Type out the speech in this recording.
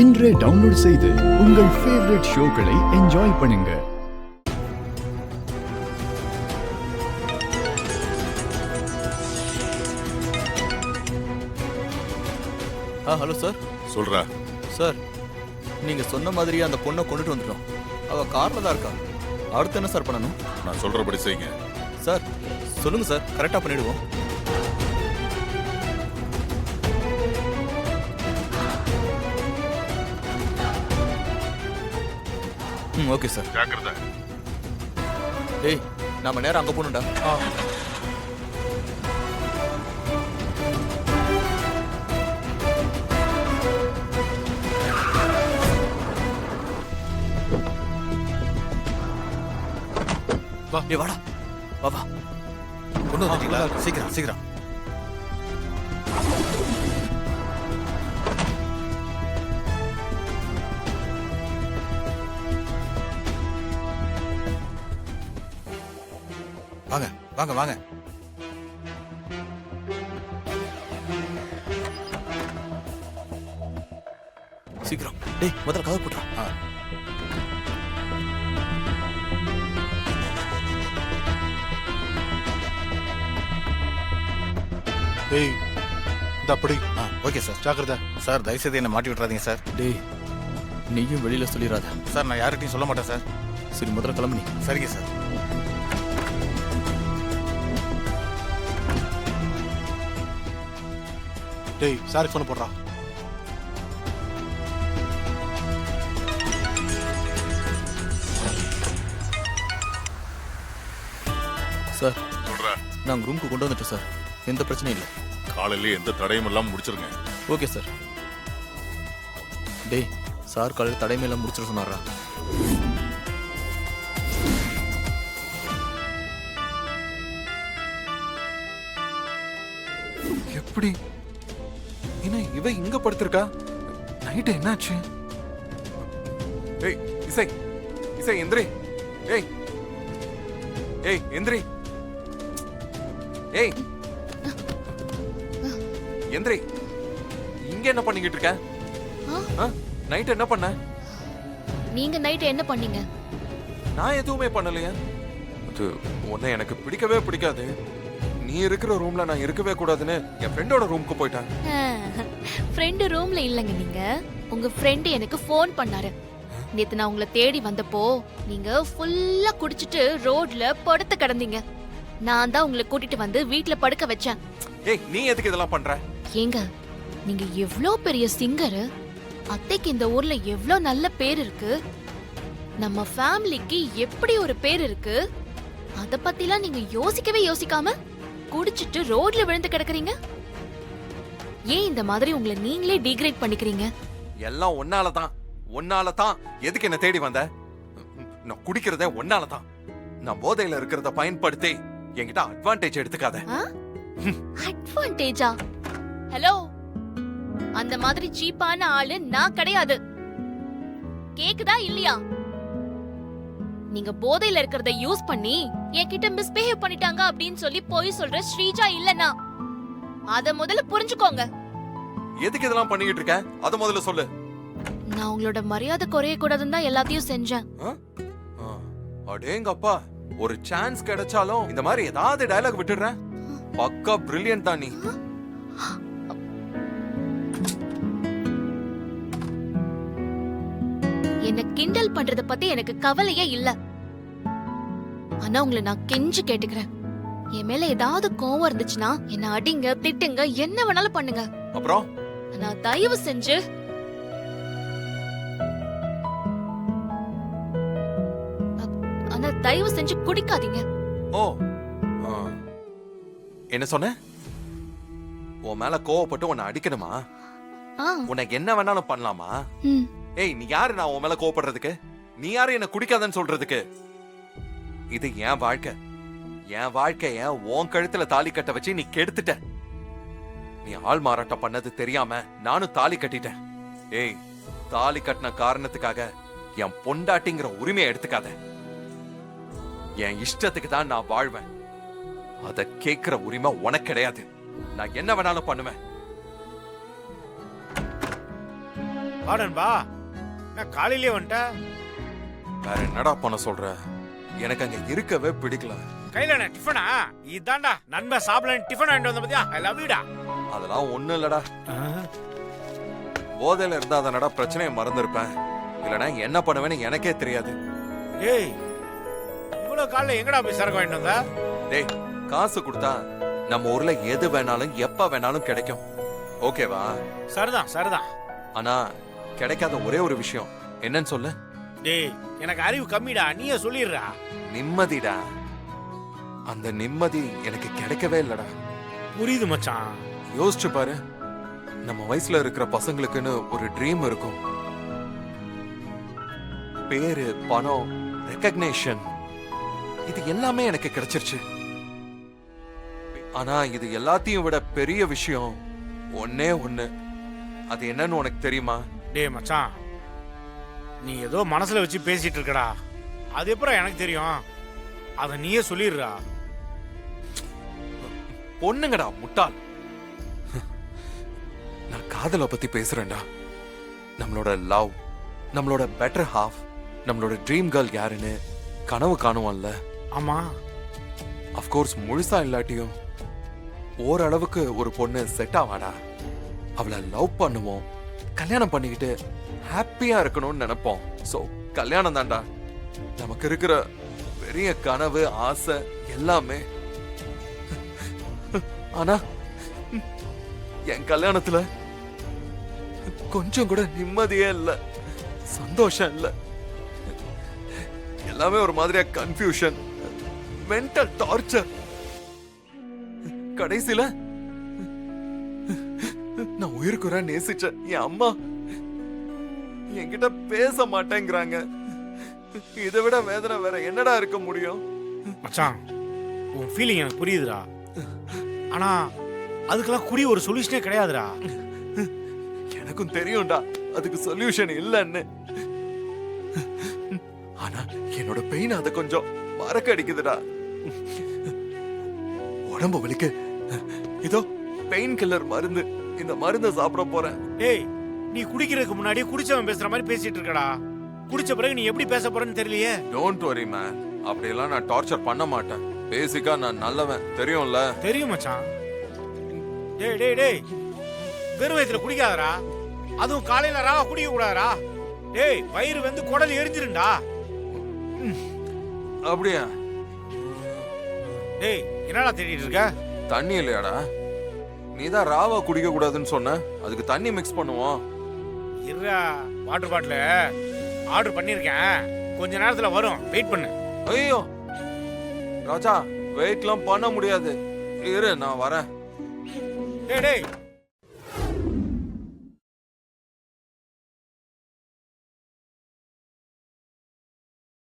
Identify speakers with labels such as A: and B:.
A: இன்றே டவுன்லோட் செய்து உங்கள் ஃபேவரட் ஷோக்களை என்ஜாய் பண்ணுங்க.
B: Hello sir.
C: சொல்றா
B: சார், நீங்க சொன்ன மாதிரியே அந்த பொண்ணை கொண்டுட்டு வந்துட்டோம். அவ கார்ல தான் இருக்கா. அடுத்து என்ன சார் பண்ணணும்?
C: நான் சொல்றபடி செய்யுங்க.
B: சார் சொல்லுங்க சார், கரெக்டா பண்ணிடுவோம். Okay sir.
C: ஜாக்கிரதை.
B: டேய், நாம நேரம் அங்க போகணும்டா.
D: வா.
B: ஏய் வாடா, வா வா.
D: கொண்டு வந்துட்டீங்களா? சீக்கிரம் சீக்கிரம். வாங்க வாங்க வாங்க.
B: சீக்கிரம். டேய், முதல்ல கதவு போட்டுறா.
D: டேய், இந்த அப்படி.
E: Okay sir.
D: ஜாக்கிரதை
E: சார், தயவுசெய்து என்ன மாட்டி விட்டுறாதீங்க சார்.
B: டேய், நீயும் வெளியில சொல்லிடாத.
E: சார், நான் யார்கிட்டையும் சொல்ல மாட்டேன் சார்.
B: சரி, முதல்ல கிளம்பு நீ.
E: சரிங்க சார்.
D: டேய், சாருக்கு ஃபோன் போடுறா.
B: சார்,
C: சொல்றா.
B: நாங்கள் ரூமுக்கு கொண்டு வந்துட்டோம் சார். எந்த பிரச்சனையும் இல்லை.
C: காலையில எந்த தடையும் இல்லாம முடிச்சிருங்க.
B: Okay sir. டேய், சார் காலையில் தடைமையெல்லாம் முடிச்சிட சொன்னாரா?
F: எப்படி என்ன இவ இங்க படுத்திருக்கா? நைட் என்னாச்சு? ஏய் இசை, இசை எந்திரி. ஏய் ஏய் எந்திரி. ஏய் எந்திரி. இங்க என்ன பண்ணிக்கிட்டு இருக்க? நைட் என்ன பண்ண?
G: நீங்க நைட் என்ன பண்ணீங்க?
F: நான் எதுவுமே பண்ணலையே. அது உன்னை எனக்கு பிடிக்கவே பிடிக்காது. நீ இருக்கிற ரூம்ல நான் இருக்கவே கூடாதுன்னு என் ஃப்ரெண்டோட ரூமுக்கு போயிட்டேன்.
G: ஃப்ரெண்டு ரூம்ல இல்லங்க. நீங்க உங்க ஃப்ரெண்ட் எனக்கு ஃபோன் பண்ணாரு. நேத்து நான் உங்களை தேடி வந்தப்போ நீங்க ஃபுல்லா குடிச்சிட்டு ரோட்ல படுத்து கிடந்தீங்க. நான் தான் உங்களை கூட்டிட்டு வந்து வீட்ல படுக்க வச்சேன்.
F: ஏய், நீ எதுக்கு இதெல்லாம் பண்ற?
G: ஏங்க, நீங்க எவ்ளோ பெரிய சிங்கர். அத்தைக்கு இந்த ஊர்ல எவ்ளோ நல்ல பேர் இருக்கு. நம்ம ஃபேமிலிக்கு எப்படி ஒரு பேர் இருக்கு. அத பத்திலாம் நீங்க யோசிக்கவே யோசிக்காம குடிச்சிட்டு ரோட்ல விழுந்து கிடக்குறீங்க. ஏன் இந்த மாதிரி உங்களை நீங்களே டிகிரேட் பண்ணிக்கிறீங்க?
F: எல்லாம் ஒன்னாலதான், ஒன்னாலதான். எதுக்கு என்ன தேடி வந்த? நான் குடிக்கிறதே ஒன்னாலதான். நான் போதையில இருக்கிறத பயன்படுத்தி என்கிட்ட அட்வான்டேஜ் எடுத்துக்காத.
G: அட்வான்டேஜா? ஹலோ, அந்த மாதிரி சீப்பான ஆளு நான் கிடையாது. கேக்குதா இல்லையா? நீங்க போதையில இருக்கிறத யூஸ் பண்ணி என்கிட்ட மிஸ்பிஹேவ் பண்ணிட்டாங்க அப்படின்னு சொல்லி போய் சொல்ற ஸ்ரீஜா இல்லனா அத முதல்ல புரிஞ்சுக்கோங்க.
F: எதுக்கு இதெல்லாம் பண்ணிட்டு இருக்க? அத முதல்ல சொல்லு.
G: நான் உங்களோட மரியாதை குறைய கூடாதுன்னு தான் எல்லாத்தையும் செஞ்சேன்.
F: அடேங்கப்பா, ஒரு சான்ஸ் கிடைச்சாலும் இந்த மாதிரி ஏதாவது டயலாக் விட்டுடுற. பக்கா பிரில்லியன்ட் தான் நீ.
G: என்ன கிண்டல் பண்றத பத்தி எனக்கு கவலையே இல்ல. ஆனா உங்களை நான் கெஞ்சி கேட்டுக்கிறேன். என் மேல ஏதாவது கோவம் இருந்துச்சுன்னா என்ன அடிங்க, திட்டுங்க, என்ன வேணாலும் பண்ணுங்க.
F: அப்புறம்
G: நான் தயவு செஞ்சு ஆனா தயவு செஞ்சு குடிக்காதீங்க.
F: ஓ, என்ன சொன்ன? உன் மேல கோவப்பட்டு உன்னை அடிக்கணுமா? உனக்கு என்ன வேணாலும் பண்ணலாமா? ஏய், நீ யாரு நான் உன் மேல கோவப்படுறதுக்கு? நீ யாரு என்ன குடிக்காதன்னு சொல்றதுக்கு? இது என் வாழ்க்கை. என் வாழ்க்கைய உன் கழுத்துல தாலி கட்ட வச்சு நீ கெடுத்துட்ட. நீ ஆள் மாறாட்டம் பண்ணது தெரியாம நானும் தாலி கட்டிட்டேன். ஏய், தாலி கட்டின காரணத்துக்காக என் பொண்டாட்டிங்கிற உரிமையை எடுத்துக்காத. என் இஷ்டத்துக்கு தான் நான் வாழ்வேன். அத கேக்குற உரிமை உனக்கு கிடையாது. நான் என்ன வேணாலும் பண்ணுவேன்.
H: வாடன்பா நான் காலையிலே வந்துட்ட.
F: வேற என்னடா பண்ண சொல்ற? எனக்கு அங்க இருக்கவே பிடிக்கல.
H: கையில என்ன டிஃபனா? இதான்டா நண்பன் சாப்பிடலாம் டிஃபன் வாங்கிட்டு வந்த பத்தியா? ஐ லவ் யூடா.
F: அதெல்லாம் ஒண்ணும் இல்லடா. போதையில இருந்தா அதனடா பிரச்சனையை மறந்துருப்பேன். இல்லனா என்ன பண்ணுவேன்னு எனக்கே தெரியாது.
H: டேய் இவ்வளவு காலைல எங்கடா போய் சரக்கு வாங்கிட்டு வந்த?
F: டேய் காசு கொடுத்தா நம்ம ஊர்ல எது வேணாலும் எப்ப வேணாலும் கிடைக்கும். ஓகேவா?
H: சரிதான் சரிதான்.
F: ஆனா கிடைக்காத ஒரே ஒரு விஷயம் என்னன்னு சொல்லு.
H: டேய் எனக்கு அறிவு கம்மிடா, நீயே சொல்லிடுறா.
F: நிம்மதிடா. அந்த நிம்மதி எனக்கு கிடைக்கவே இல்லடா.
H: புரியுது மச்சான்.
F: யோசிச்சு பாரு, நம்ம வயசுல இருக்கிற பசங்களுக்குன்னு ஒரு ட்ரீம் இருக்கும். பேரு, பணம், ரெகக்னேஷன், இது எல்லாமே எனக்கு கிடைச்சிருச்சு. ஆனா இது எல்லாத்தையும் விட பெரிய விஷயம் ஒண்ணே ஒண்ணு. அது என்னன்னு உனக்கு தெரியுமா?
H: டேய் மச்சான், நீ ஏதோ மனசுல வச்சு பேசிட்டு இருக்கடா. அது எப்பறம் எனக்கு தெரியும்? அத நீயே சொல்லிடுறா.
F: பொண்ணுங்கடா முட்டாள். நான் காதலை பத்தி பேசுறேன்டா. நம்மளோட லவ், நம்மளோட பெட்டர் ஹாஃப், நம்மளோட ட்ரீம் கேர்ள் யாருன்னு கனவு காணுவோம்ல.
H: ஆமா.
F: அஃப்கோர்ஸ் முழுசா இல்லாட்டியும் ஓரளவுக்கு ஒரு பொண்ணு செட் ஆவாடா. அவளை லவ் பண்ணுவோம், கல்யாணம் பண்ணிக்கிட்டு ஹாப்பியா இருக்கணும்னு நினைப்போம். சோ கல்யாணம் தான்டா நமக்கு இருக்கிற பெரிய கனவு, ஆசை எல்லாமே. ஆனா என் கல்யாணத்துல கொஞ்சம் கூட நிம்மதியே இல்ல, சந்தோஷம் இல்ல. எல்லாமே ஒரு மாதிரியா கன்ஃபியூஷன், மென்டல் டார்ச்சர். கடைசியில நான் உயிருக்குற நேசிச்ச என் அம்மா என்கிட்ட பேச மாட்டேங்கிறாங்க. இதை விட வேதனை வேற என்னடா இருக்க முடியும்?
H: மச்சான், உன் ஃபீலிங் எனக்கு புரியுதுடா. ஆனா அதுக்கெல்லாம் குடி ஒரு சொல்யூஷனே கிடையாதுடா.
F: எனக்கும் தெரியும்டா அதுக்கு சொல்யூஷன் இல்லைன்னு. ஆனா என்னோட பெயின் அதை கொஞ்சம் மறக்க அடிக்குதுடா. உடம்பு வலிக்கு இதோ பெயின் கில்லர் மருந்து, இந்த மருந்தை சாப்பிட போறேன்.
H: ஏய், நீ குடிக்கிறதுக்கு முன்னாடி குடிச்சவன் பேசுற மாதிரி பேசிட்டு இருக்கடா. குடிச்ச பிறகு நீ எப்படி பேச போறன்னு தெரியலையே.
F: டோன்ட் வரி மேன், அப்படியெல்லாம் நான் டார்ச்சர் பண்ண மாட்டேன். பேசிக்கா நான் நல்லவன், தெரியும்ல?
H: தெரியும் மச்சான். டேய் டேய் டேய், வெறும் வயித்துல குடிக்காதடா. அதுவும் காலையில ராவா குடிக்க கூடாதடா. டேய், வயிறு வந்து குடல் எரிஞ்சிருண்டா.
F: அப்படியா?
H: டேய், என்னடா தேடிட்டு இருக்க?
F: தண்ணி இல்லையாடா? நீதான் ராவா குடிக்க கூடாதுன்னு சொன்ன, அதுக்கு தண்ணி மிக்ஸ் பண்ணுவோம்.
H: இருடா, வாட்டர் பாட்டில் ஆர்டர் பண்ணிருக்கேன், கொஞ்ச நேரத்துல வரும், வெயிட் பண்ணு.
F: ஐயோ ராஜா, வெயிட்லாம் பண்ண முடியாது, இரு நான் வரேன்.
H: டேய் டேய்